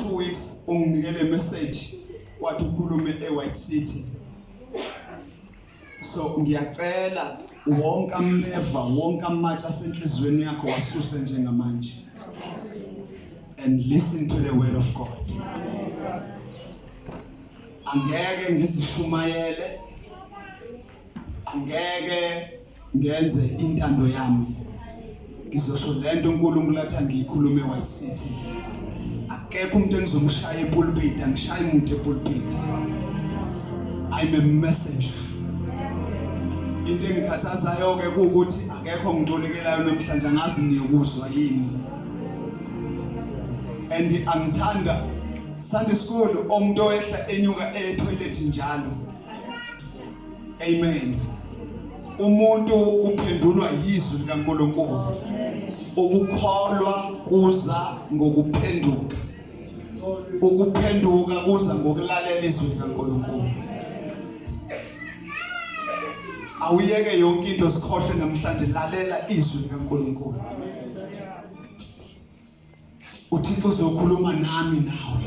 2 weeks unginikele message wathi ukhulume eWhite City. So ngiyacela wonke ameva wonke amatsha asenhlizweni yakho wasuse njengamanje. And listen to the word of God. Angeke ngisishumayele, angeke ngenze intando yami. Ngizosho lento uNkulunkulu athi ngiyikhulume eWhite City. Akekho umuntu engizomshaya epulpit, angishayi umuntu epulpit. I'm a messenger. Into engikhathazayo ke ukuthi akekho ngitolekelayo namhlanje angazi niyokuzwa yini. And angithanda Sunday school umuntu oyehla enyuka etoilet njalo. Amen. Umuntu uphendulwa yizwi likaNkulunkulu. Ukukholwa kuza ngokuphenduka. Ukuphenduka kuza ngokulalela izwi likaNkulunkulu. Awuyeke yonke into sikhohle namhlanje, lalela izwi likaNkulunkulu. uThixo uzokhuluma nami nawe.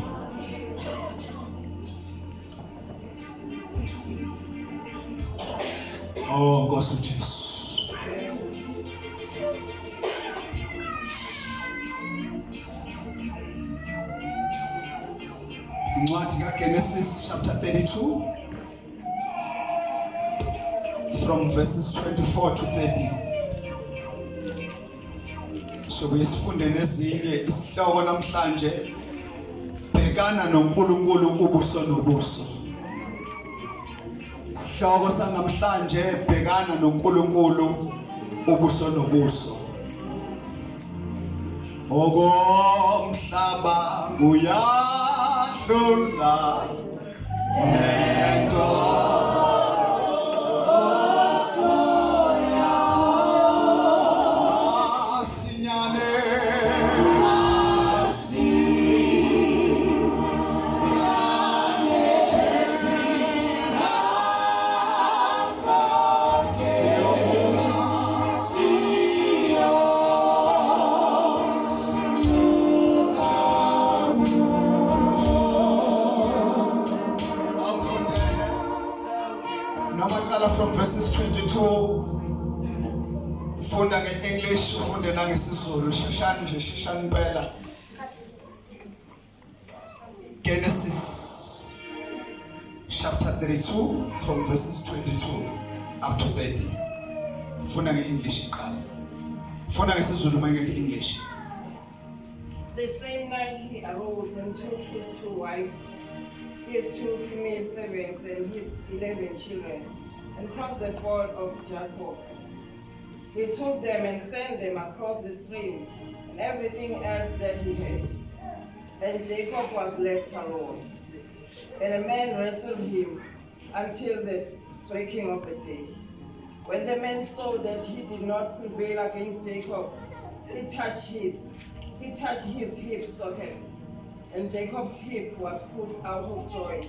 Oh Nkosi Jesu. Incwadi kaGenesis chapter 32 from verses 24 to 30. So besifunde nezinye isihloko namhlanje, Bhekana noNkulunkulu ubuso nobuso. Isihloko sanamhlanje, Bhekana noNkulunkulu ubuso nobuso. Okomhlaba kuyadlula nento from verses 22 funda ngeEnglish ufunde nangesizulu shashani nje shashani impela. Genesis chapter 32 from verses 22 up to 30. Funda ngeEnglish iqala. Funda ngesizulu manje ngeEnglish. The same night he arose and took his 2 wives, his 2 female servants and his 11 children, and crossed the ford of Jacob. He took them and sent them across the stream, and everything else that he had. And Jacob was left alone. And a man wrestled him until the breaking of the day. When the man saw that he did not prevail against Jacob, he touched his hip socket, and Jacob's hip was put out of joint,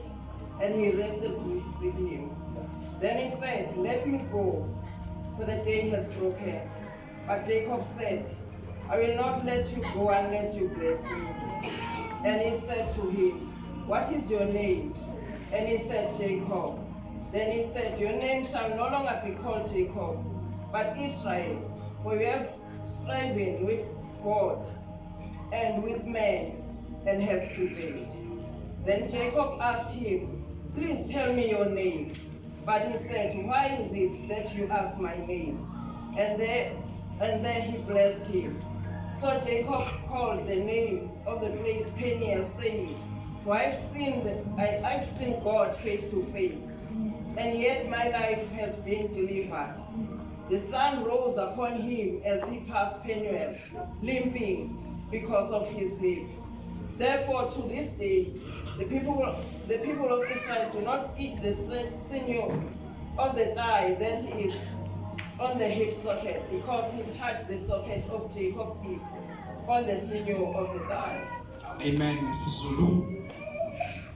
and he wrestled with him. Then he said, "Let me go, for the day has broken." But Jacob said, "I will not let you go unless you bless me." And he said to him, "What is your name?" And he said, "Jacob." Then he said, "Your name shall no longer be called Jacob, but Israel, for you have striven with God and with men and have prevailed." Then Jacob asked him, "Please tell me your name." But he said, "Why is it that you ask my name?" And there he blessed him. So Jacob called the name of the place Peniel, saying, "For I've seen God face to face, and yet my life has been delivered." The sun rose upon him as he passed Peniel, limping because of his hip. Therefore, to this day, the people of Israel do not eat the sinew of the thigh that is on the hip socket, because he touched the socket of Jacob's hip on the sinew of the thigh. Amen. Nesizulu.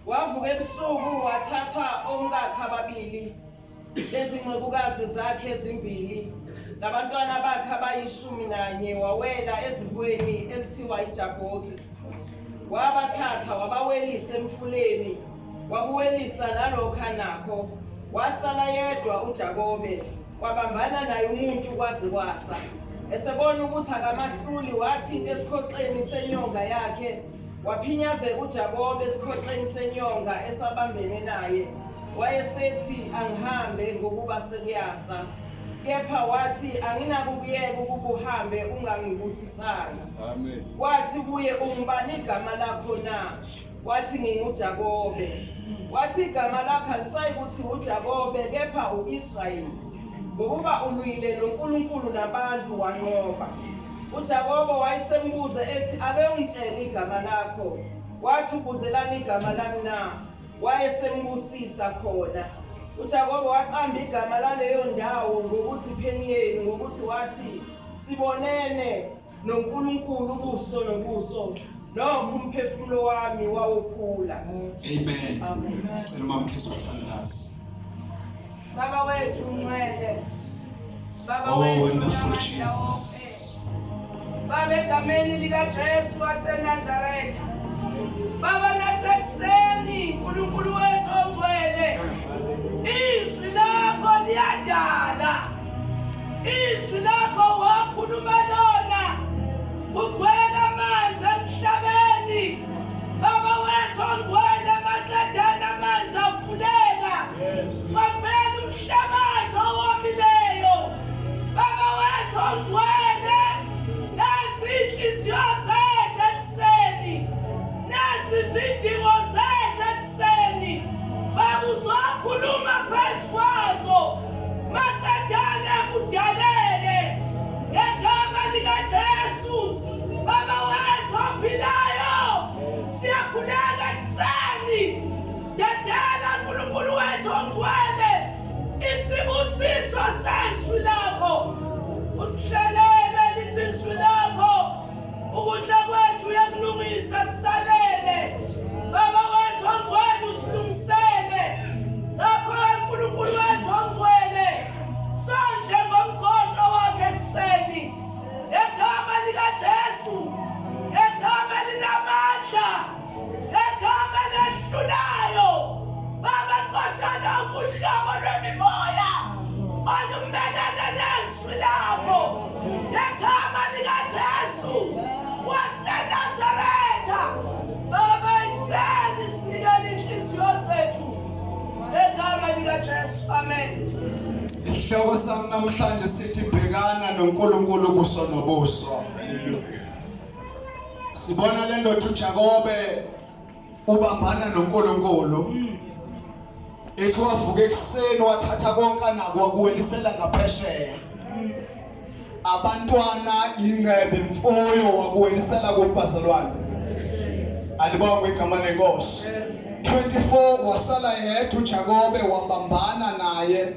Wavuka ebusuku wathatha omkakhe ababili, lezincebukazi zakhe ezimbili, nabantwana bakhe abayishumi nanye, wawela ezibweni elithiwa iJabhoki. Wabathatha wabathatha wabawelisa emfuleni wabuwelisa nalokho anakho wasala yedwa uJakobe wabambana naye umuntu kwaze kwasa esebona ukuthi akamahluli wathi into esikhoxeni senyonga yakhe waphinyazeka uJakobe esikhoxeni senyonga esabambene naye wayesethi angihambe ngokuba sekuyasa kepha wathi anginakukuyeka ukuba uhambe ungangibusisanga. Amen. Wathi kuye ungibani igama lakho na? Wathi nginguJakobe. Wathi igama lakho alisayi ukuthi uJakobe kepha uIsrayeli ngokuba ulwile noNkulunkulu nabantu wanqoba. uJakobe wayesembuza ethi ake ungitshele igama lakho. Wathi ubuzelani igama lami na? Wayesembusisa khona. uJakobe waqamba igama laleyo ndawo ngokuthi Pheniyeli ngokuthi wathi sibonene noNkulunkulu ubuso nobuso nokho umphefumulo wami wawukhula. Amen. Amen. Mama Kheswa thandaza. Baba wethu ungcwele. Baba wonderful Jesus. Baba egameni likaJesu waseNazaretha. Baba nasekuseni uNkulunkulu wethu ongcwele. Izwi lakho liyadala. Izwi lakho wakhuluma lona. Ugcwele amanzi emhlabeni. Baba wethu ongcwele maqedana amanzi afuleka. Wavela umhlabathi owomileyo. Baba wethu ongcwele nazinhliziyo zethu ekuseni. Nazizidingo zethu ekuseni. Baba uzokhuluma phezu kwazo. Maqedane kudalele. Ngegama likaJesu. Baba wethu ophilayo. Siyakhuleka ekuseni. Dadala uNkulunkulu wethu ongcwele. Isibusiso sezwi lakho. Usihlelele lithi izwi lakho. Ukudla kwethu uyakulungisa sisalele. Baba wethu ongcwele usilungisele. Lapho uNkulunkulu wethu ongcwele sondle ngomkhotho wakhe ekuseni. Ngegama likaJesu. Ngegama linamandla. Ngegama lehlulayo. Baba qoshana ukuhlobo lwemimoya olumelene nezwi lakho. Ngegama likaJesu waseNazaretha. Baba ekuseni sinikele inhliziyo zethu. Ngegama likaJesu. Amen. Isihloko sami namhlanje sithi bhekana noNkulunkulu ubuso nobuso. Sibona le ndoda uJakobe ubambana noNkulunkulu. Ethi wavuka ekuseni wathatha konke anako wakuwelisela ngaphesheya. Abantwana ingcebe imfuyo wakuwelisela kubazalwane. Alibonge igama lenkosi. 24 wasala yedwa uJakobe wabambana naye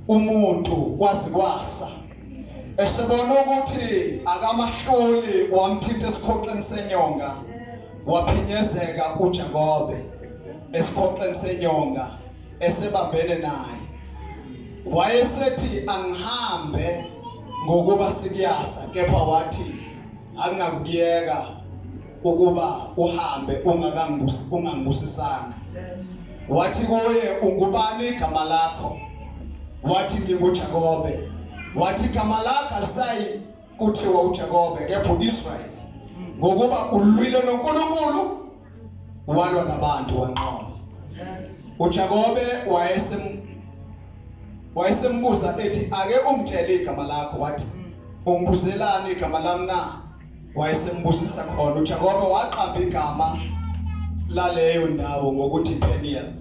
umuntu kwazi kwasa. Esebona ukuthi akamahluli wamthinta esikhoxeni senyonga. Waphinyezeka uJakobe esikhoxeni senyonga esebambene naye. Wayesethi angihambe ngokuba sikuyasa kepha wathi anginakuyeka ukuba uhambe ungangibusisanga. Wathi kuye ungubani igama lakho? Wathi nginguJakobe. Wathi igama lakho alisayi kuthiwa uJakobe kepha uIsrayeli ngokuba ulwile noNkulunkulu walwa nabantu wanqoba. uJakobe wayesembuza ethi ake ungitshele igama lakho. Wathi ungibuzelani igama lami na? Wayesembusisa khona. uJakobe waqamba igama laleyo ndawo ngokuthi Pheniyeli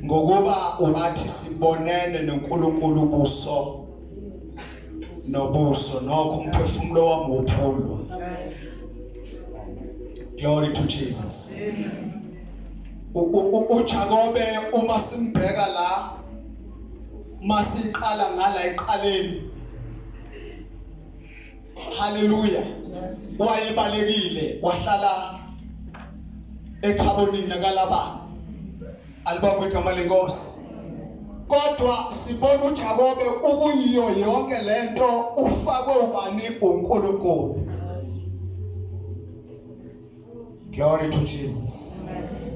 ngokuba ubathi sibonene noNkulunkulu ubuso nobuso nokho umphefumulo wami uphulwa. Glory to Jesus. uJakobe uma simbheka la masiqala ngala eqaleni. Hallelujah. Wayebalekile wahlala ekhabonini kalabani. Alibonge igama lenkosi. Kodwa sibona uJakobe ukuyiyo yonke lento ufakwe ubani uNkulunkulu. Glory to Jesus.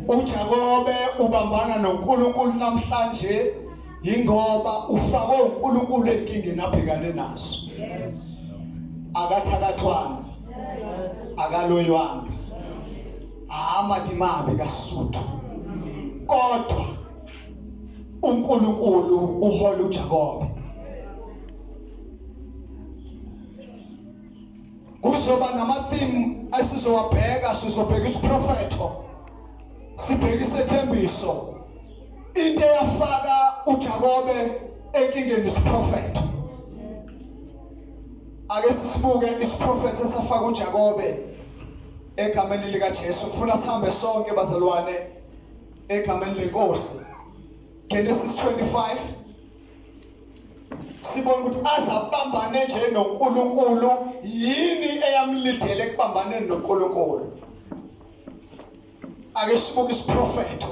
uJakobe ubambana noNkulunkulu namhlanje ingoba ufakwe uNkulunkulu enkingeni abhekane nazo. Akathakathwana. Akaloyiwanga. Amadimabe kaSuthu. Kodwa uNkulunkulu uhola uJakobe. Kuzoba nama-theme asizowabheka, sizobheka isiprofetho, sibheka isethembiso. Into eyafaka uJakobe enkingeni isiprofetho. Ake sisibuke isiprofetho esafaka uJakobe egameni likaJesu. Ngifuna sihambe sonke bazalwane egameni lenkosi. Genesis 25. Sibona ukuthi azabambane nje noNkulunkulu, yini eyamlidele ekubambaneni noNkulunkulu. Ake sibuke isiprofetho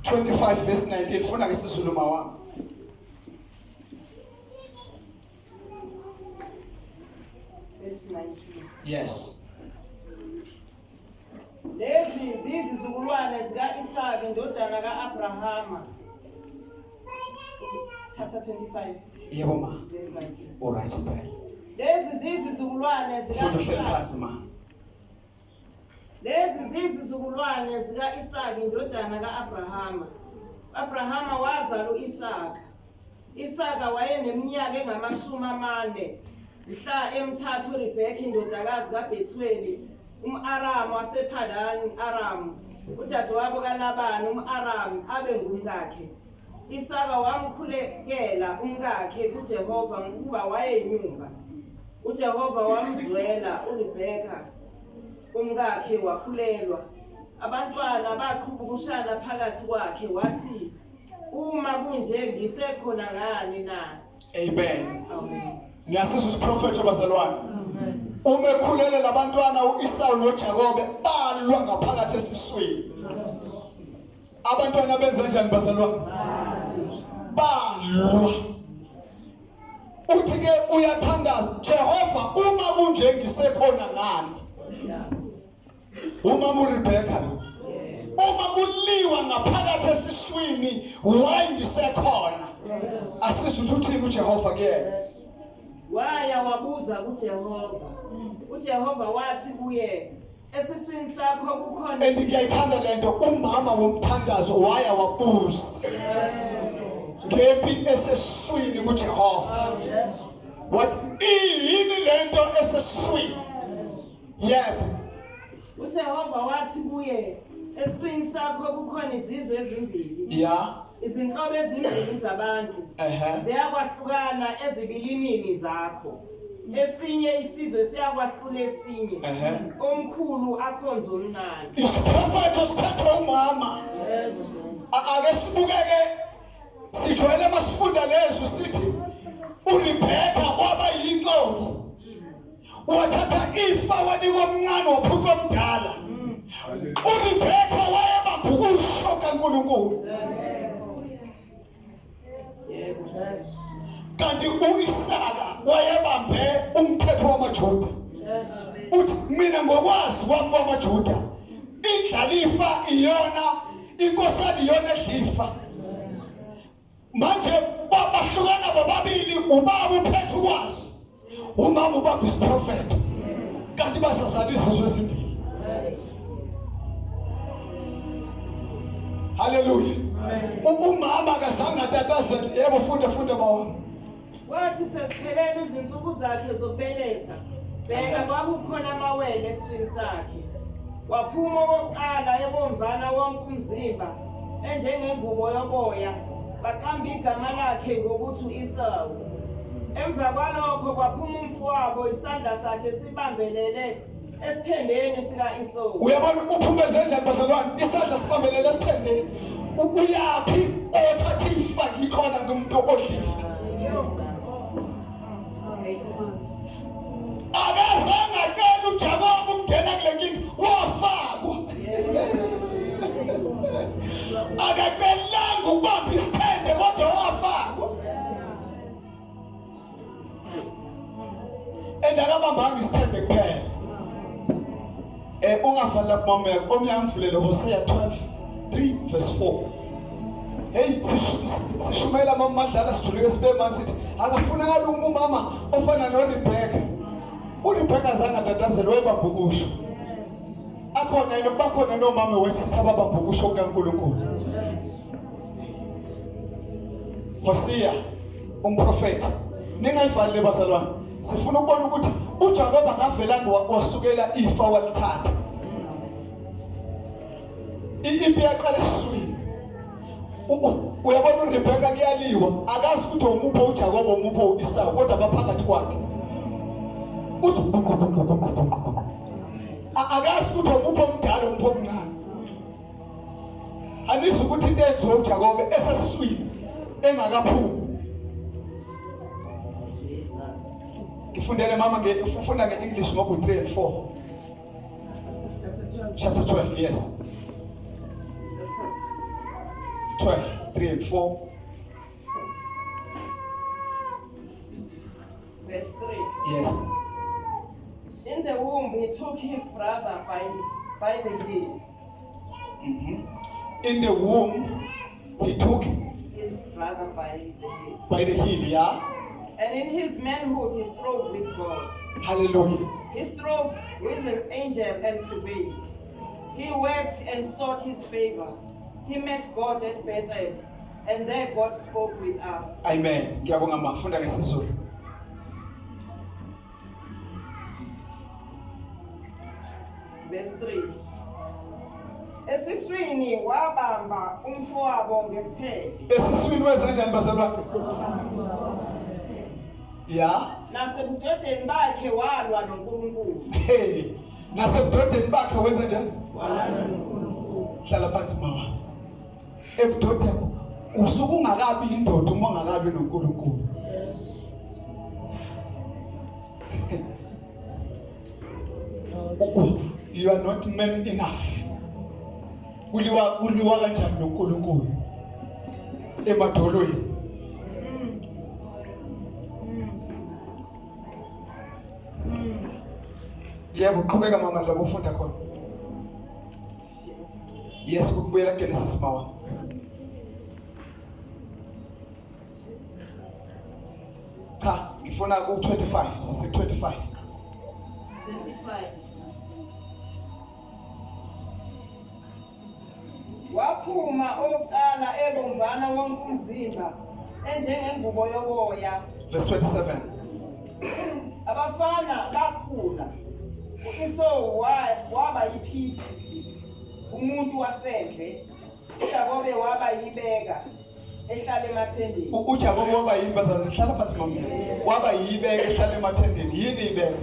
25 verse 19. Funa ke sisuluma wami. Verse 19. Yes. Lezi zizukulwane zika-Isaka indodana ka-Abrahama. Chapter 25. Yebo ma. Verse 19. All right, bye. Lezi zizukulwane zika-Isaka. Lezi zizukulwane zika-Isaka indodana ka-Abrahama. Abrahama wazala u-Isaka. Isaka wayeneminyaka engama-40 mhla emthatha uRibheka indodakazi kaBethueli umAramu wasePadani Aramu, udadewabo kaLabani umAramu abe ngumkakhe. Isaka wamkhulekela umkakhe kuJehova ngokuba wayenyumba. uJehova wamzwela uRibheka umkakhe wakhulelwa. Abantwana baqhubukushana phakathi kwakhe, wathi uma kunje ngisekhona ngani na? Amen. Amen. Niyasizwa isiprofetho bazalwane. Uma ekhulele labantwana uEsau noJakobe balwa ngaphakathi esiswini. Abantwana benza kanjani bazalwane? Balwa. Uthi ke uyathandaza Jehova uma kunje ngisekhona ngani? Uma uRibheka lo. Uma kuliwa ngaphakathi esiswini why ngisekhona? Asizwe ukuthi uJehova kuyena. Waya wabuza kuJehova. uJehova wathi kuye, esiswini sakho kukhona. Ngiyayithanda lento, umama womthandazo waya wabuza. Ngepi esiswini kuJehova. What yini lento esiswini? Yebo. uJehova wathi kuye, esiswini sakho kukhona izizwe ezimbili. Yeah. Izinhlobo ezimbili zabantu. Ziyakwahlukana ezibilinini zakho. Esinye isizwe siyakwahlula esinye. Omkhulu akhonza omncane. Isiprofetho siphethwe umama. Yes. Ake sibukeke sijwayele masifunda lezo sithi uRibheka waba yinhloli. Wathatha ifa wanikwa omncane waphuka omdala. uRibheka wayebamba ukushoka uNkulunkulu. Yes. Kanti uIsaka wayebambe umthetho wamaJuda. Uthi mina ngokwazi kwami kwamaJuda indlalifa iyona inkosana iyona edlifa. Manje bahlukana bobabili, ubaba uphethe ukwazi, umama ubamba isiprofetho. Kanti basazana izizwe ezimbili. Hallelujah. Umama akazange atatazele, yebo funde bawami. Wathi sesiphelele izinsuku zakhe zokubeletha, bheka kwakukhona amawele esifini sakhe. Waphuma okokuqala ebomvana wonke umzimba enjengengubo yoboya, baqamba igama lakhe ngokuthi u-Esau. Emva kwalokho kwaphuma umfowabo, isandla sakhe sibambelele esithendeni sika-Esau. Uyabona uphumeze kanjani bazalwane? Isandla sibambelele esithendeni. Uyaphi othatha ifa ngikhona ngumuntu odlifa. Akazange atshela uJakobe ukungena kule nkinga, wafakwa. Akacelanga ukubamba isithende kodwa wafakwa. Endakabambanga isithende kuphela. Ungavala mama yakho omyangivulele Hosea 12:3 verse 4. Hey, sishumela mama madlala sijuleke sibe masithi akafunakala umama ofana noRebecca. uRebecca azange atatazelwe babhukusho. Akhona yena bakhona nomama wethu abababhukusho kaNkulunkulu. Hosea umprofeti. Ningayivalile bazalwane. Sifuna ukubona ukuthi uJakob akavelanga wasukela ifa walithatha. Impi yaqala eswini. Uyabona uRebecca kuyaliwa, akazi ukuthi umupho uJakob umupho uIsau kodwa baphakathi kwakhe. Akazi ukuthi umupho omdala umupho omncane. Anisa ukuthi into enziwe uJakob eseswini engakaphumi. Ngifundele mama ufunda ngeEnglish ngoku 3 and 4. Chapter 12, yes. 12, 3 and 4. Verse 3. Yes. In the womb he took his brother by the heel. In the womb he took His brother by the heel. By the heel, yeah. And in his manhood he strove with God. Hallelujah. He strove with the angel and prevailed. He wept and sought his favor. He met God at Bethel, and there God spoke with us. Amen. Ngiyabonga mama, funda ngesizulu. Verse 3. Esiswini wabamba umfowabo ngesithende. Esiswini wenza kanjani bazalwane? Yeah. Nasebudodeni bakhe walwa noNkulunkulu. Hey. Nasebudodeni bakhe wenza njani? Walwa noNkulunkulu. Hlala phansi mama. Ebudodeni usuku ungakabi indoda uma ungakabi noNkulunkulu. You are not man enough. Uliwa kanjani noNkulunkulu emadolweni? Yebo, qhubeka mama la ufunda khona. Yes, ukubuyela Genesis mawa. Cha, ngifuna ku 25, sisi 25. 25. Waphuma oqala ebomvana wonke umzimba enjengengubo yoboya. Verse 27. Abafana bakhula. uIsau waba yiphisi, umuntu wasendle. uJakobe waba yibeka ehlala emathendeni. uJakobe waba yini bazalwane? Hlala phansi mama. Waba yibeka ehlala emathendeni. Yini ibeka?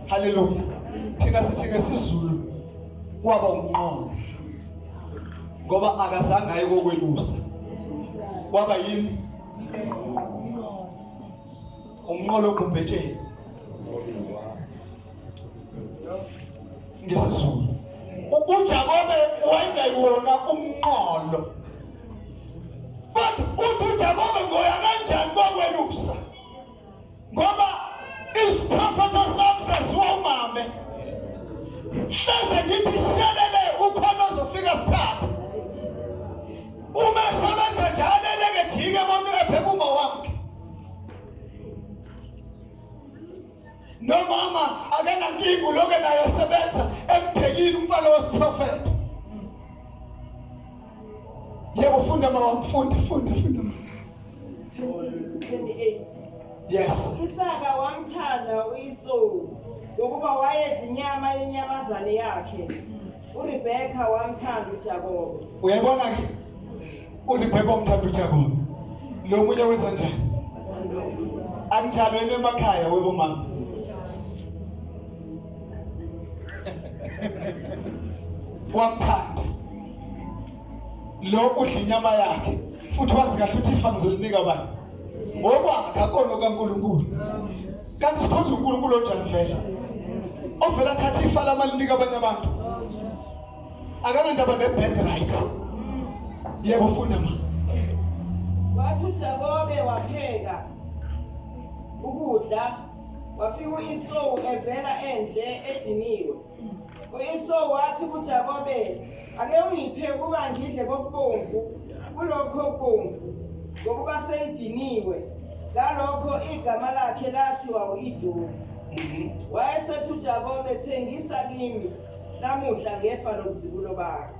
Hallelujah. Thina sithi ngesizulu waba umnqolo. Ngoba akazange aye kokwelusa. Waba yini? Umnqolo kumbetsheni. Ngesizulu. uJakobe wayengayiwona umnqolo. Kodwa uJakobe ngoya kanjani kokwelusa? Ngoba isiphrofethi samses womame. Hleze ngithi shelele ukhona ozofika sithatha. Uma esebenza njalo eleke jike bomike pheka uma wakhe. Nomama akanankinga lokho naye esebenza embhekile umfana wesiprofeti. Yebo funda mama, funda. 28. Yes. Isaka wamthanda uIsau ngokuba wayedla inyama yenyamazane yakhe. uRebecca wamthanda uJakobe. Uyabona ke? uRebecca wamthanda uJakobe. Lo munye wenza njani? Anjalo emakhaya webo mama. Wamthanda. Lo udla inyama yakhe. Futhi wazi kahle ukuthi ifa ngizolinika bani? Ngokwakhe akona kaNkulunkulu. Kanti sikhonza uNkulunkulu onjani vele? Ovela thatha ifa lamalinika abanye abantu. Akanandaba ne-birthright. Yebo funda ma. Wathi uJakobe wapheka ukudla wafika u-Esau evela endle ediniwe. U-Esau wathi kuJakobe, ake ungiphe kuba ngidle kokubomvu kulokho okubomvu ngokuba sengidiniwe. Ngalokho igama lakhe lathiwa u-Edomu. Wayesethi uJakobe, thengisa kimi namuhla ngefa lobuzibulo bakho.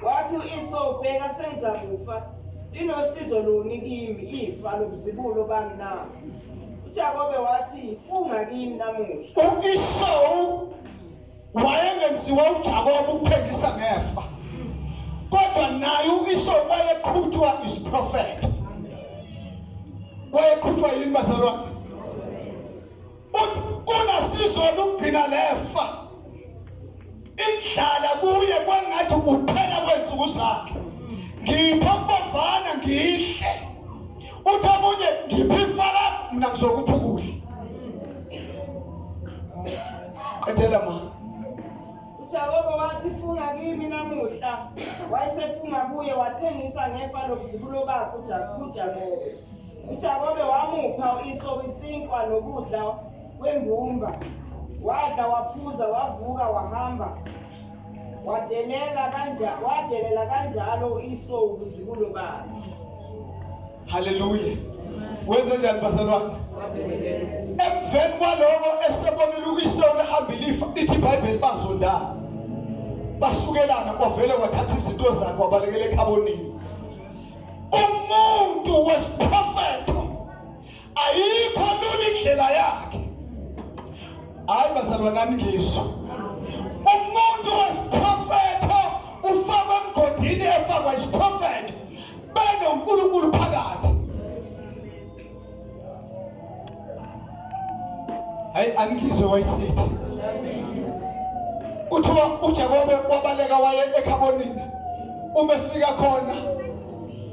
Wathi u-Esau, bheka sengizakufa, linosizo luni kimi ifa lobuzibulo bami na? uJakobe wathi, funga kimi namuhla. U-Esau wayengenziwa uJakobe ukuthengisa ngefa, kodwa naye u-Esau wayeqhutshwa is prophet. Wayeqhutshwa yini bazalwane? Kunasizona ukugcina lefa, indlala kuye kwangathi kuphela kwensuku zakhe. Ngipha ukubavana ngihle, uthi omunye ngiphi ifala mina ngizokupha ukudla. Qedela ma. uJakobe wathi, funga kimi namuhla. Wayesefunga kuye wathengisa ngefa lobuzibulo bakhe uJakobe. uJakobe wamupha u-Esau isinkwa nokudla kwembumba. Wadla, waphuza, wavuka, wahamba. Wadelela kanjalo u-Esau ubuzibulo bakhe. Hallelujah. Wenze njani bazalwane? Emveni kwaloko esebonile u-Esau ehambile ifa, ithi iBhayibheli bazondana. Basukelana kwavele wathatha izinto zakhe wabalekela ekhabonini. Umuntu wesiprophet ayikho lula indlela yakhe. Hayi bazalwane ngizwe. Umuntu wesiprophet ufakwa emgodini efakwa isiprophet. noNkulunkulu phakathi. Hayi angizwe wayisithi. Kuthiwa uJakobe wabaleka waye ekhabonini. Uma efika khona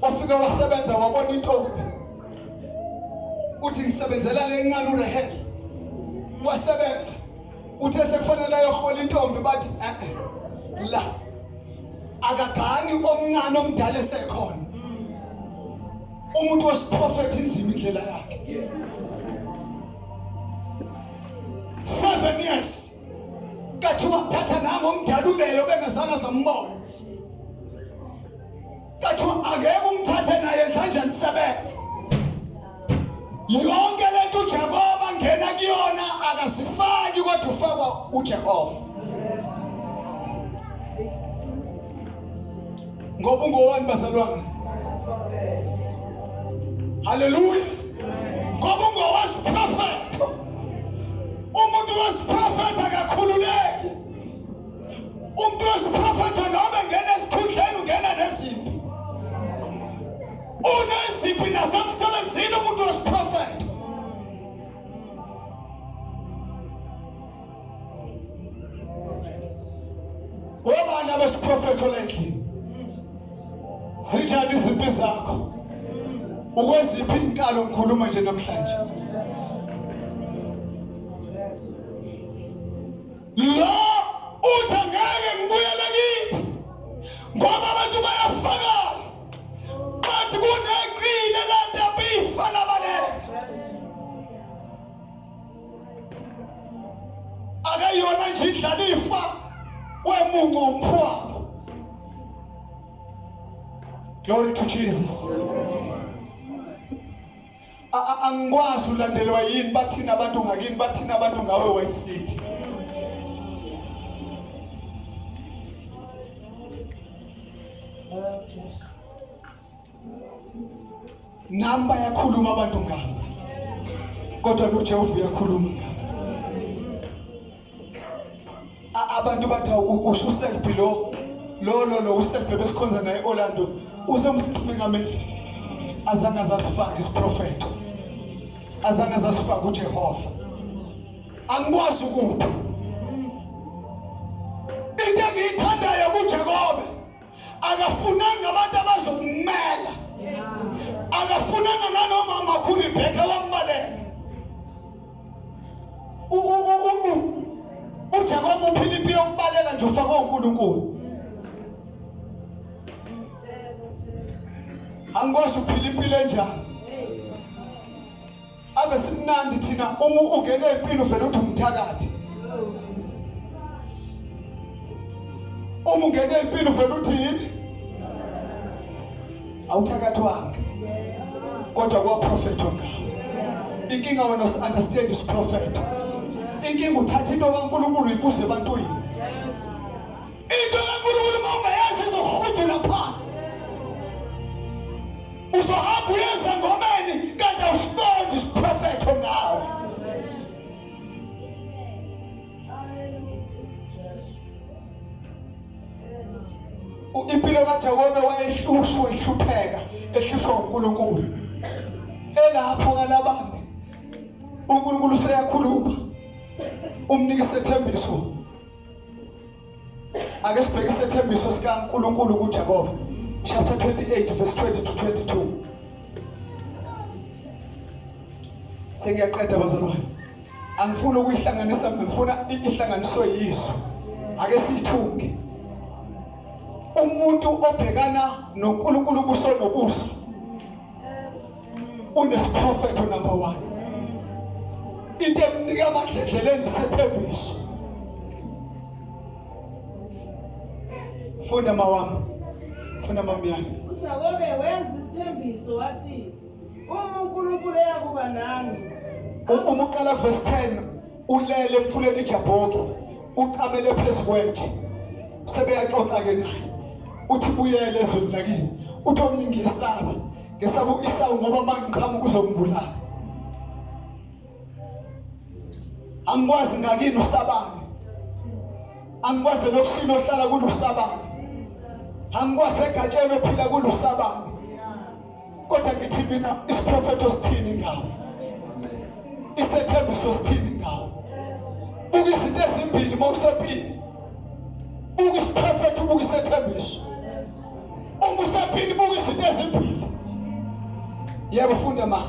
wafika wasebenza wabona intombi. Uthi ngisebenzela le ncane uRehel. Wasebenza. Uthe sekufanele ayohola intombi bathi la akagani omncane omdala esekhona. Umuntu wesiprophet inzima indlela yakhe. 7 years. Kathiwa thatha nango omdala uleyo bengazange zambona. Kathiwa akeke umthathe naye kanjani sebenza. Yonke lento uJakobe ngena kuyona akasifaki kodwa ufakwa uJehova. Ngoba ngowani bazalwane? Hallelujah. Ngoba ngowasiprophet. Umuntu wesiprophet akakhululeki. Umuntu wesiprophet noma ngena esikhundleni ungena neziphi. Uneziphi nasemsebenzini umuntu wesiprophet. Wobani abesiprophet olendlini? Zinjani iziphi zakho? Ukweziphi inkalo ngikhuluma nje namhlanje? La uthi ngeke ngibuyele kithi ngoba abantu bayafakaza bathi kuneqile lento yabifa labaleka. Akayona nje indlalifa wemuncu umphwalo. Glory to Jesus. Angikwazi ulandelwa yini bathina abantu ngakini bathina abantu ngawe White City. Namba yakhuluma abantu ngabo. Kodwa noJehova uyakhuluma ngabo. Abantu bathi usho uselfie lo uselfie besikhonza naye Orlando usemqhubekameleli. Azange azasifaka isiprophet. Azange azasifaka uJehova. Angikwazi ukuphi. Into engiyithandayo kuJakobe akafunanga abantu abazommela. Akafunanga nanoma amakhulu iBhekana wambaleka. uJakobe uPhilippi yokubaleka nje ufaka uNkulunkulu. Angikwazi uPhilippi lenjani. ave simnandi thina uma ungena empini uvela uthi umthakathi. Uma ungena empini uvela uthi yini? Awuthakathwanga. Kodwa kwa prophet ongawo. Inkinga wena understand this prophet. Inkinga uthatha into kaNkulunkulu uyibuse ebantwini. Into kaNkulunkulu mawungayazi izohudula phansi. Uzohamba uyenza ngomeni kanti awusiqondi isiprophet ongawo. Impilo kaJakobe wayehlushwa ihlupheka ehlushwa uNkulunkulu. Elapho kalabane uNkulunkulu seyakhuluma umnika isethembiso. Ake sibheke isethembiso sikaNkulunkulu kuJakobe chapter 28 verse 20 to 22. Sengiyaqeda bazalwane. Angifuni ukuyihlanganisa, ngifuna ihlanganiswe yiso. Ake siyithunge. Umuntu obhekana noNkulunkulu ubuso nobuso unesiprophet number 1. Into emnika amadledleleni isethembiso. Funda mawami. Funda mamiyami. uJakobe wenza isithembiso wathi uNkulunkulu eyakuba nami. Uma uqala verse 10 ulele emfuleni iJabhoki uqamele phezu kwetshe. Sebeyaxoxa ke naye. Uthi buyele ezweni lakini. Uthi omningi yesaba. Ngesaba uIsawu ngoba mangiqhamuka kuzongibulala. Angikwazi ngakini usabani. Angikwazi lokushino ohlala kulusabani. Angikwazi egatsheni ophila kulusabani. Kodwa ngithi mina isiprophet osithini ngawo. Isethembiso osithini ngawo. Buka izinto ezimbili mawusepini. Buka isiprophet ubuka isethembiso. Uma usepini buka izinto ezimbili. Yebo funda ma.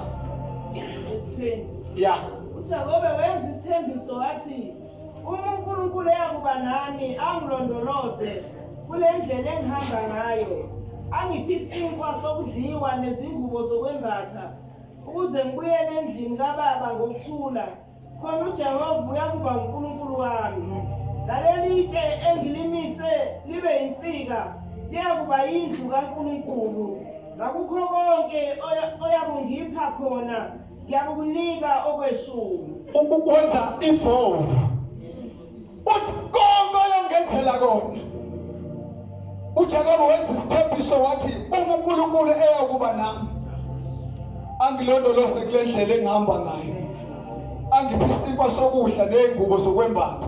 Yeah. uJakobe wenza isithembiso wathi uNkulunkulu eyakuba nami angilondoloze kule ndlela engihamba ngayo, angiphe isinkwa sokudliwa nezingubo zokwembatha ukuze ngibuyele endlini kababa ngokuthula, khona uJehova uyakuba uNkulunkulu wami. Laleli tshe engilimise libe insika liyakuba yindlu kaNkulunkulu. Ngakukho konke oyakungipha khona ngiyakunika okweshumi. Ukwenza ivow. Uthi konke oyongenzela kona. uJakobe wenza isithembiso wathi uNkulunkulu eyakuba nami angilondoloze kule ndlela engihamba ngayo, angiphe isikwa sokudla nezingubo zokwembatha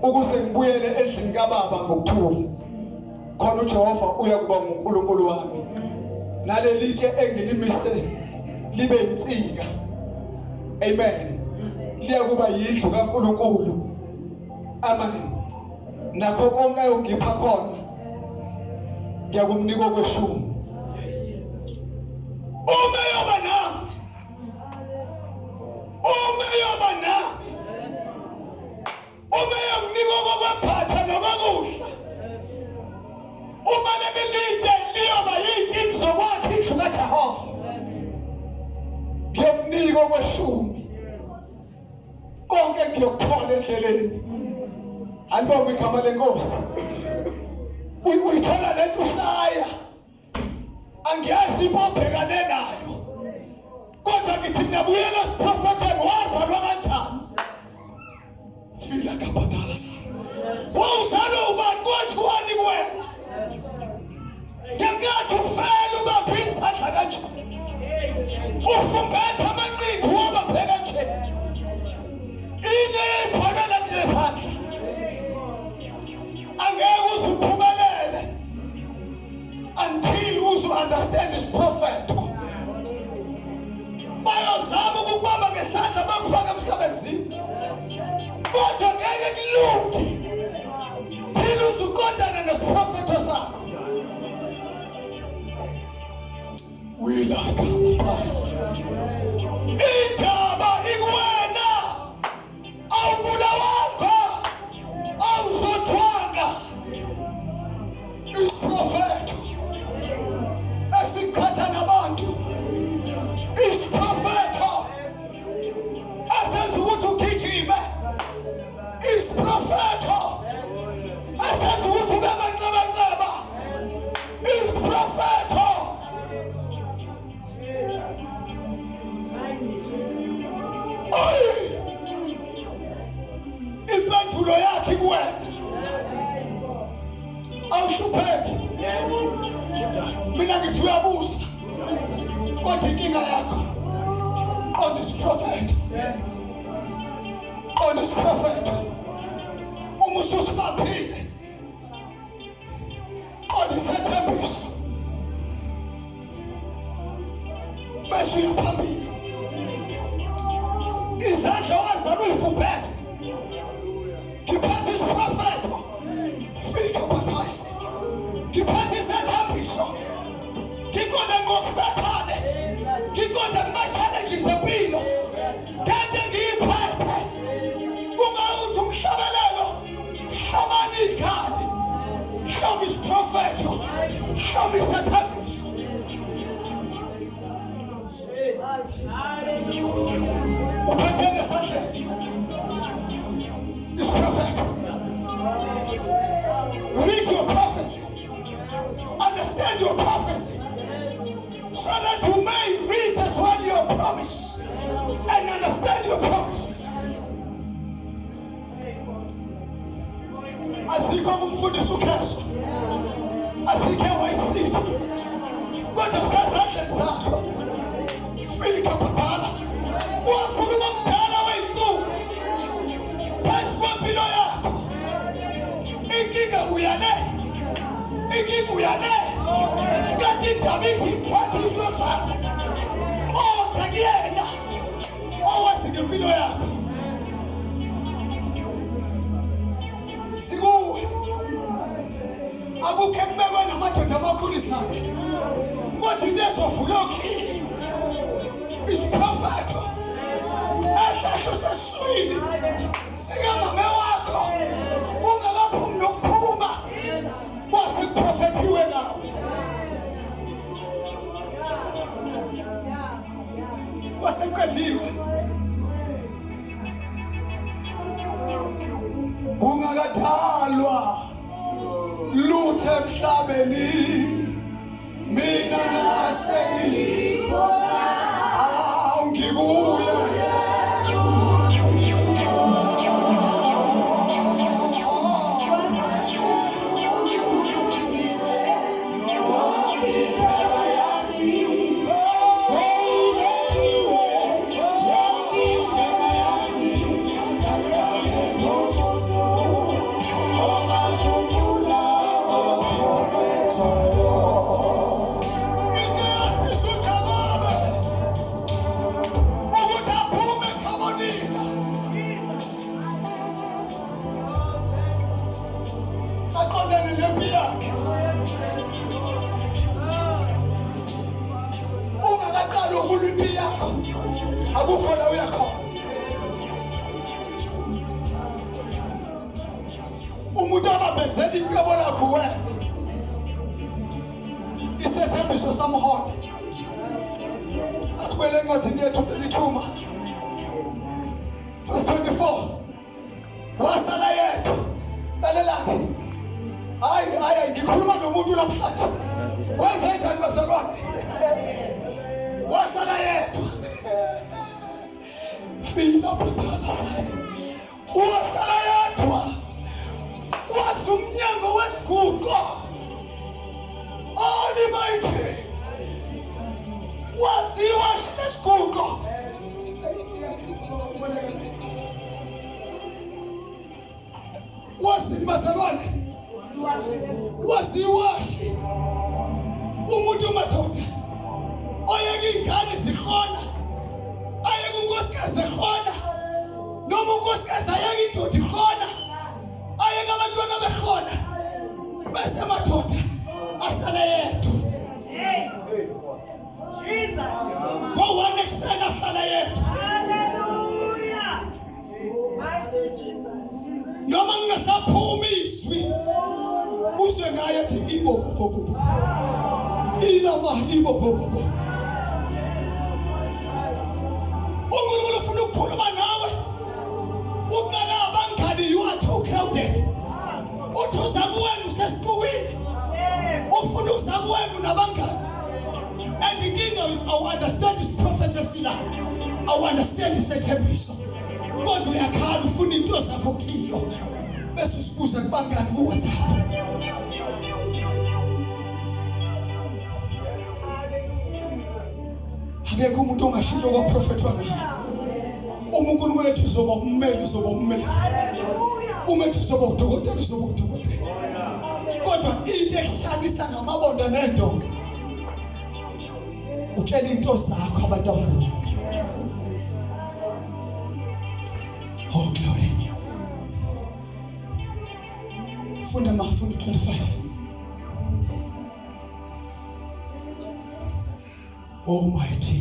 ukuze ngibuyele endlini kababa ngokuthula, khona uJehova uyakuba uNkulunkulu wami. Naleli tshe engilimise libe insika, amen, liyakuba yindlu kaNkulunkulu, amen. Nakho konke ayongipha khona ngiyakumnika okweshumi. Uma yoba nami, uma yoba nami, uma yonginika okwaphatha nokwakudla, uma lebelide liyoba yidini zokwakha indlu kaJehova, ngiyomnika okweshumi. Konke ngiyokuthola endleleni. Alibonge igama lenkosi. Uyithola lento usaya, angiyazi ibobhekane nayo, kodwa ngithi nabuyela siprofeteni wazalwa kanjani. Fila kabadala sana. Wawuzalwa ubani kwathiwani kuwena? Ngenkathi ufela ubaphi isandla kanjani? Ufumbetha amanqindi wababheka nje. Ine iphakela kule sandla. Angeke uzuphumelele until you understand this prophet. Bayozama ukubamba ngesandla bakufaka emsebenzini, kodwa ngeke kulunge till uzuqondana nesiphrofeto sakho. Wilaka phansi. Indaba ikuwena, awubulawanga, awuzothwanga. Isiphrofeto esikhatha nabantu, isiphrofeto prophet. Umususu baphile. God isethembiso. Bese uyaphambili. Izandla wazana uyifubhethe. Ngiphathe isiprophet. Fika baphathi. Ngiphathe isethembiso. Ngiqonda ngokusathane. Ngiqonda kuma-challenges empilo. Kade ngiyiphethe. Kungawuthi umhlabelelo. Hlabani ikhali. Show me his prophet. Show me isethembiso. Uphethene esandleni. His prophet. Read your prophecy. Understand your prophecy. So that you may read as well your promise and understand your promise. Asikho kumfundisa uKheswa. Asikho wayisithi. Kodwa sasandleni zakho. Fika Bhekana. Wakhuluma mdala weyinsuku. Phansi kwempilo yakho. Inkinga uyane. Inkinga uyane. Kanti indaba ithi phatha into zakho. Kodwa kuyena owazi ngempilo yakho. Sikuwe. Akukho ekubekwe namadoda amakhulu isandla. Kodwa into ezovula okhi. Is prophet. Esasho seswini. Sikamame wakho. Ungakaphumi nokuphuma. Wase kuprofetiwe ngawe. Wase kuqediwe. Ungakadalwa lutho emhlabeni. Mina nasengikhona. Ngikuye. Akukho la uyakhona. Umuntu ababezela incebo lakho wena. Isethembiso samhola. Asikwele encwadini yethu 32. Verse 24. Wasala yedwa. Lalelani. Hayi ngikhuluma nomuntu namhlanje. Wenze njani baselwane? Wasala yedwa. Fina Bhekana sayi. Wasala yedwa. Wathi umnyango wesiguqo. Almighty. Waziwa isiguqo. Wasimasalwane. Wasiwashi. Umuntu madoda. Oyeke ingane zikhona. Ayeke unkosikazi ekhona. Noma unkosikazi ayeke indoda ikhona. Ayeke abantwana bekhona. Bese madoda asale yedwa. Jesus. Go one extend asale yedwa. Hallelujah. Mighty Jesus. Noma ngingasaphumi izwi. Use ngaye ethi ibobobobo. Ilama ibobobobo. uNkulunkulu ufuna ukukhuluma nawe. Uqala abangani you are too crowded. Uthuza kuwena usesixukwini. Ufuna uza kuwena nabangani. And inkinga I understand this prophecy la. I understand isethembiso. Kodwa uyakhala ufuna into zakho kuthixo. Bese usibuza kubangani ku WhatsApp. Akekho umuntu ongashintsha kwa prophet wami. Uma uNkulunkulu ethi uzoba ummeli uzoba ummeli. Uma ethi uzoba udokotela uzoba udokotela. Kodwa into eshanisa ngamabondo nendonga. Utshela into zakho abantu abaronke. Oh glory. Funda 25. Almighty.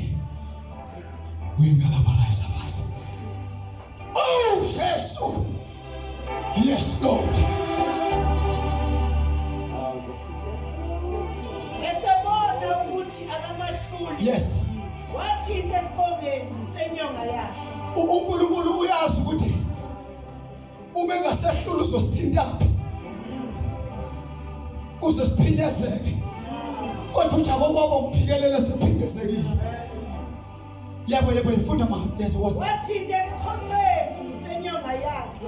Wingalabaliza basi. Oh Jesus. Yes Lord. Esebona ukuthi akamahluli. Yes. Wathi esikongeni senyonga yakhe. uNkulunkulu uyazi ukuthi uma engasehlula uzosithintaphi. Kuze siphinyezeke. Kodwa uJakobe baba umphikelele siphindezekile. Yebo ifunda mama. Yes was. Wathi esikongeni senyonga yakhe.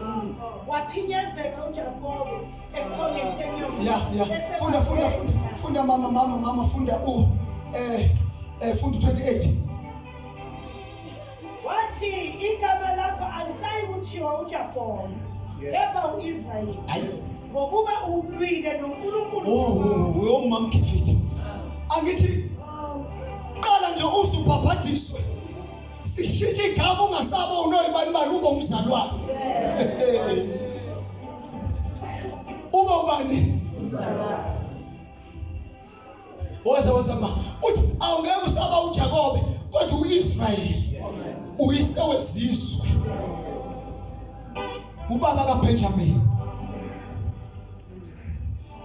Waphinyezeka uJakobe esikongeni senyonga. Yeah. Funda mama funda funda 28. Wathi igama lakho alisayi kuthiwa uJakobe, kepha uIsrayeli. Ngokuba uwulwile noNkulunkulu. Oh mama Kifiti. Angithi qala nje usubhabhadiswe. Sishika igama ungasabona oyibani bani ube umzalwane. Ube ubani? Wazama uthi awungeke usaba uJakobe kodwa uIsrayeli uyise wezizwe. Ubaba kaBenjamin.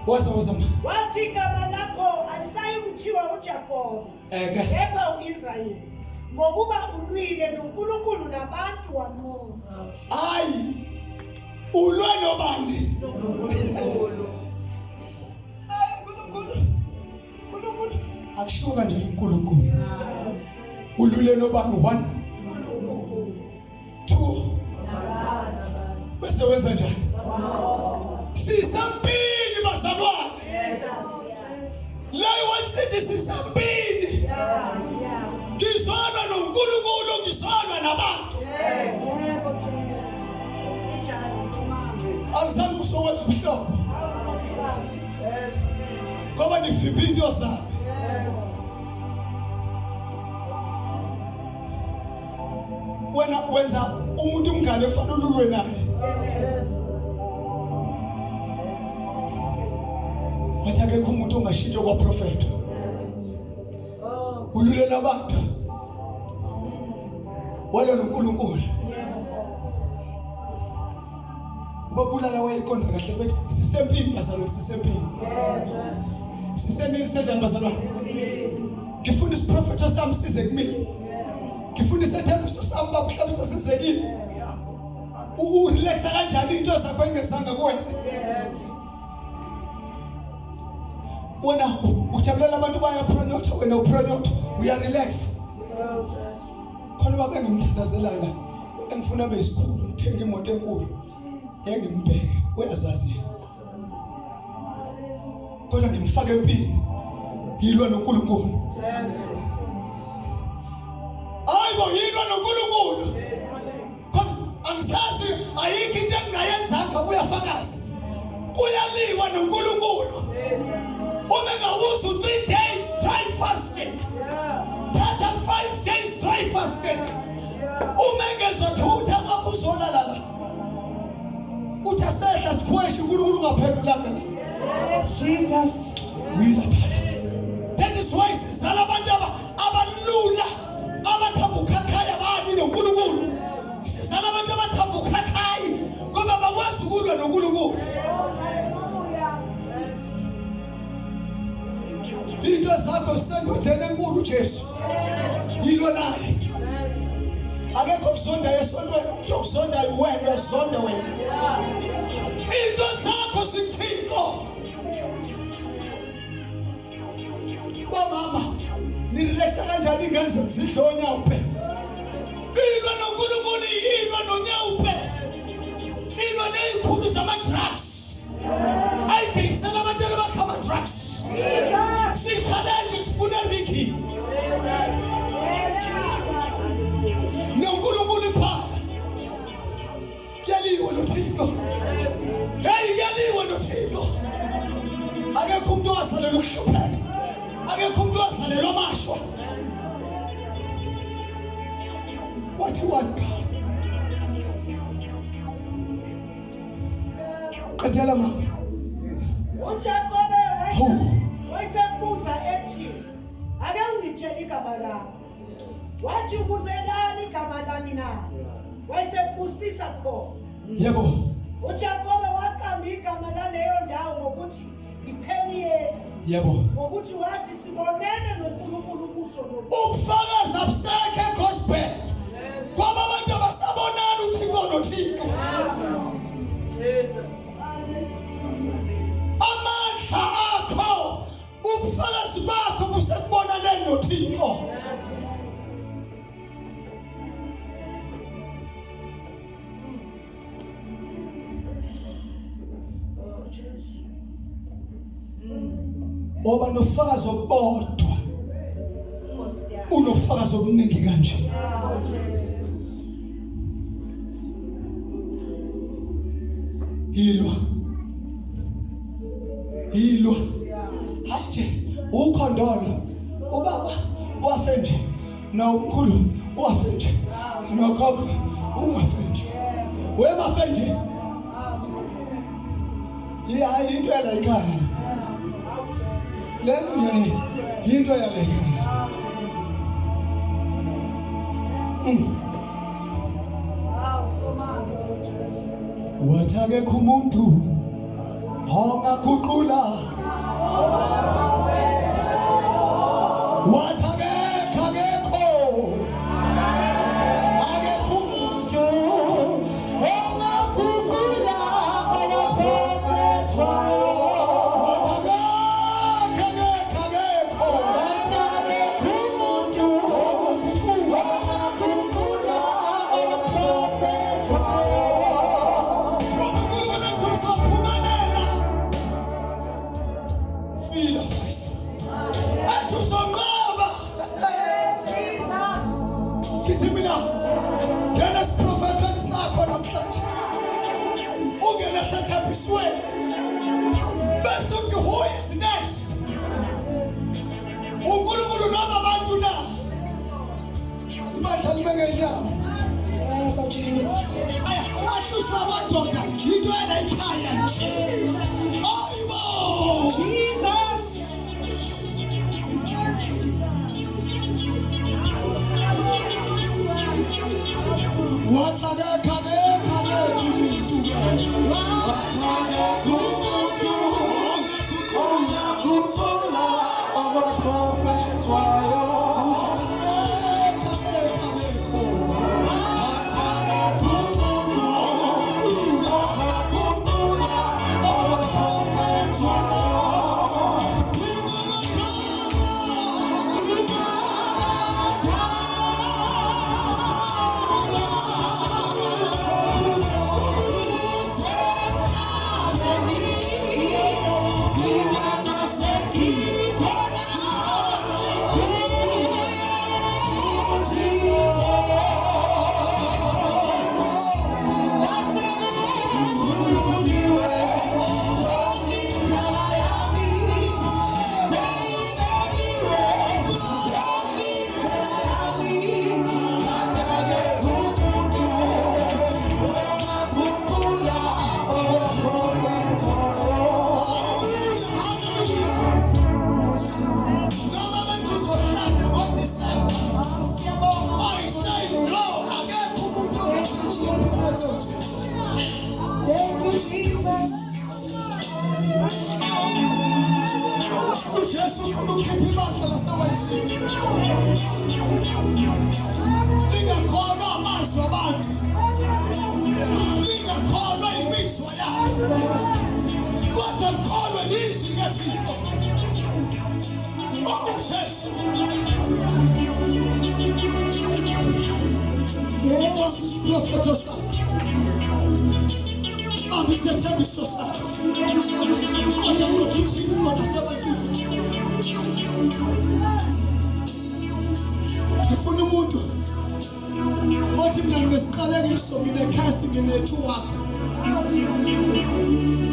Wazama Wathi igama lakho alisayi kuthiwa uJakobe, kepha uIsrayeli. Ngokuba ulwile noNkulunkulu nabantu wanqoba. Hayi. Ulwe nobani? uNkulunkulu. Akushiwo kanjalo uNkulunkulu. Ulwile nobani 1 2 bese wenza njani? Sisambili bazalwane. Leyo wasithi sisambili. Ngizwana noNkulunkulu ngizwana nabantu. Awuzange usokwenza ubuhlobo. Ngoba nifiphi into zakhe. Wena wenza umuntu umngane ufana ululwe naye. Wathi akekho umuntu ongashintshwa kwaprofeta. Ululela abantu. Walo noNkulunkulu. Ubabulala wayiqonda kahle bethi sisempini bazalwane sisempini. Sisenini senjani bazalwane? Ngifuna isiprofeto sami size kumina. Ngifuna isethembiso sami bakuhlabiso sizekile. Urelaxa kanjani into zakho engezanga kuwena? Wena ujabulela abantu bayapronyotha wena upronyotha uyarelax. Khona baba engimthandazelayo engifuna besikhulu uthenga imoto enkulu engimbheke uyazazi. Kodwa ngimfaka empini yilwa noNkulunkulu. Hayibo yilwa noNkulunkulu. Kodwa angisazi ayikho into engayenzanga uyafakaza. Kuyaliwa noNkulunkulu. Uma ngawuzu 3 days try fasting. Thatha 5 days try fasting. Uma ngezothutha ngakho uzolala. Uthasehla sikhweshi uNkulunkulu ngaphendulanga. Jesus. That is why sizala abantu abalula abathambuka khaya bani noNkulunkulu. Sizala abantu abathambuka khaya ngoba bakwazi ukulwa noNkulunkulu. Into zakho sendodeni enkulu Jesu. Yilwa naye. Akekho kuzonda esontweni umuntu okuzonda wena zonde wena. Into zakho sithixo. Bamama nirelaxa kanjani ingane zidlonya uphe. Ilwa noNkulunkulu ilwa nonyawuphe. Ilwa nezikhulu zama drugs. Ayidingisela abantu abakhama drugs. Si challenge sifuna Ricky. noNkulunkulu phala. kuyaliwe noThixo. Hey kuyaliwe noThixo. Akekho umuntu owasalela ukuhlupheka. Akekho umuntu owasalela amashwa. Kwathi wathi qedela mama. uJakobe wayesembuza ethi ake ungitshele igama lakho. Wathi ukuzelani igama lami na? Wayesembusisa khona. Yebo. uJakobe waqamba igama laleyo ndawo ngokuthi iPhenieli. Yebo. Ngokuthi wathi sibonene noNkulunkulu ubuso nobuso. Ukufakaza busekhe gospel. Kwaba abantu abasabonana uThixo noThixo. Jesus. Amandla akho ubufakazi bakho busekubonana noThixo. Oba nofakazi obodwa unofakazi obuningi kanje. Hilwa haje ukhondolo ubaba wafe nje noNkulunkulu wafe nje nokhokho ungafe nje wemafe nje hayi into yala ekhaya lento into yala ekhaya wathi akekho umuntu ongaguqula wathi akekho umuntu ongaguqula abaprofethi wathi akekho umuntu ongaguqula abaprofethi. Bese uthi who is next? uNkulunkulu noma abantu na? Ibandla libeke inyawo. Ashusha amadoda into yena ekhaya nje. Ayibo! Jesus! Wathi akekho Yesu ufuna ukhipha ibandla lasewayisini. Lingakholwa amazwi abantu. Lingakholwa imizwa yabo. Kodwa likholwe izwi likaThixo. Oh Yesu. Yebo siprofeto sakho. Abisethembiso sakho. Ayanokuthi khona sebantwini. Ngifuna umuntu Bathi mina nginesiqalekiso nginekhasi nginethu wakho.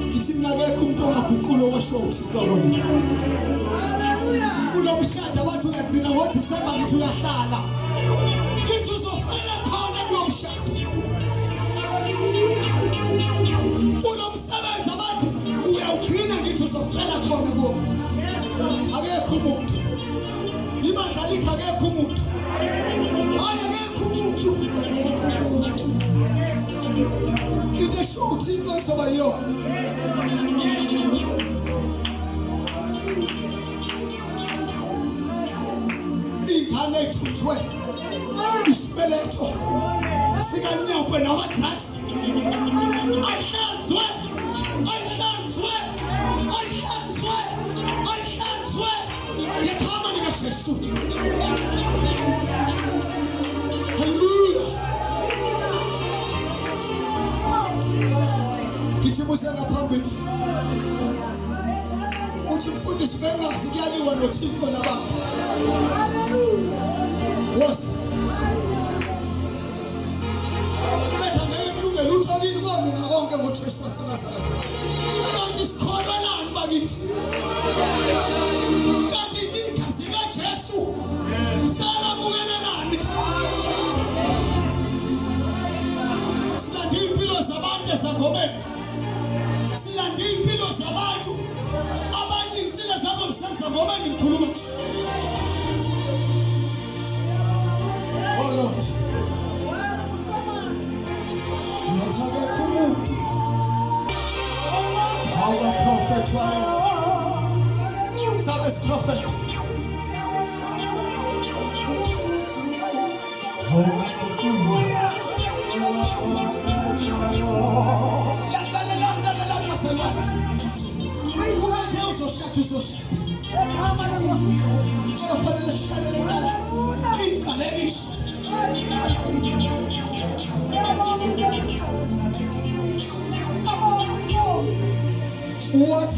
Ngithi mina akekho umuntu ongaguqula okwasho uThixo wena. Kulomshado abantu uyagcina ngoDisemba ngithi uyahlala. Ngithi uzofela khona kulomshado. Kulomsebenzi abantu uyawugcina ngithi uzofela khona kuwo. Akekho umuntu. Ibandla lithi akekho umuntu. Hayi akekho umuntu. Into esho uThixo izoba yona. Ingane ethuthwe isibeletho sikanyawupe nama-drugs ayihlanzwe ngegama likaJesu. Haleluya. Ngijimusela phambili uthi mfundisi bengazi kuyaliwa noThixo nabantu. Wosi betha ngeke lutho lini kwamina konke ngoJesu waseNazaretha. Kanti sikholelani bakithi? Kanti igazi likaJesu salamukelelani? Silande impilo zabantu ezangomeni. Silande impilo zabantu abanye insila zabo zisezangomeni ngikhuluma nje. Oh Lord, uyathakekho umuntu our prophet wayo sabes prophet lalela maselwana unathe uzoshada kufanele sihlale eqala iqalekiso. What